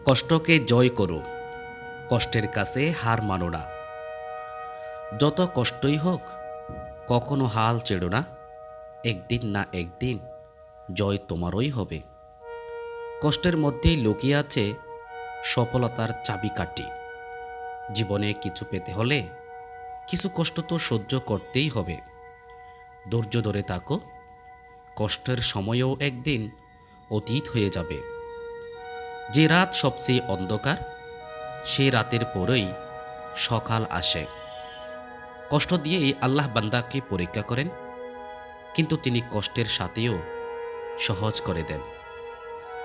কষ্টকে জয় করো, কষ্টের কাছে হার মানো না। যত কষ্টই হোক কখনো হাল ছেড়ো না। একদিন না একদিন জয় তোমারই হবে। কষ্টের মধ্যেই লুকিয়ে আছে সফলতার চাবিকাঠি। জীবনে কিছু পেতে হলে কিছু কষ্ট তো সহ্য করতেই হবে। ধৈর্য ধরে থাকো, কষ্টের সময়ও একদিন অতীত হয়ে যাবে। যে রাত সবচেয়ে অন্ধকার, সেই রাতের পরেই সকাল আসে। কষ্ট দিয়েই আল্লাহ বান্দাকে পরীক্ষা করেন, কিন্তু তিনি কষ্টের সাথেও সহজ করে দেন।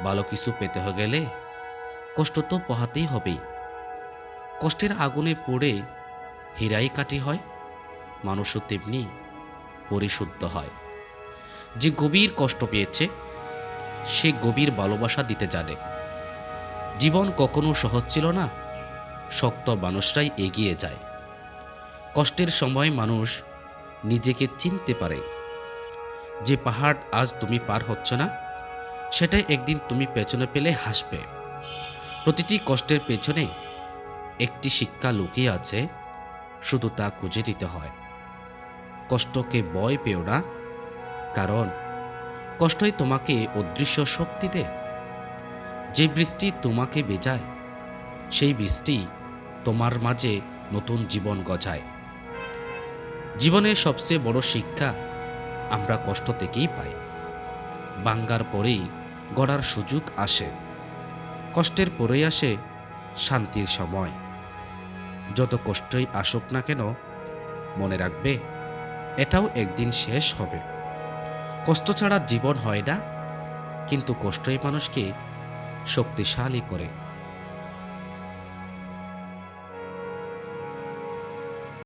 ভালো কিছু পেতে গেলে কষ্ট তো পোহাতেই হবেই। কষ্টের আগুনে পড়ে হীরাই কাটি হয়, মানুষও তেমনি পরিশুদ্ধ হয়। যে গভীর কষ্ট পেয়েছে সে গভীর ভালোবাসা দিতে জানে। জীবন কখনো সহজ ছিল না, শক্ত মানুষরাই এগিয়ে যায়। কষ্টের সময় মানুষ নিজেকে চিনতে পারে। যে পাহাড় আজ তুমি পার হচ্ছ না, সেটাই একদিন তুমি পেছনে পেলে হাসবে। প্রতিটি কষ্টের পেছনে একটি শিক্ষা লুকিয়ে আছে, শুধু তা খুঁজে নিতে হয়। কষ্টকে ভয় পেও না, কারণ কষ্টই তোমাকে অদৃশ্য শক্তি দেয়। যে বৃষ্টি তোমাকে ভেজায়, সেই বৃষ্টি তোমার মাঝে নতুন জীবন গজায়। জীবনের সবচেয়ে বড় শিক্ষা আমরা কষ্ট থেকেই পাই। ভাঙ্গার পরেই গড়ার সুযোগ আসে, কষ্টের পরেই আসে শান্তির সময়। যত কষ্টই আসুক না কেন, মনে রাখবে এটাও একদিন শেষ হবে। কষ্ট ছাড়া জীবন হয় না, কিন্তু কষ্টই মানুষকে শক্তিশালী করে।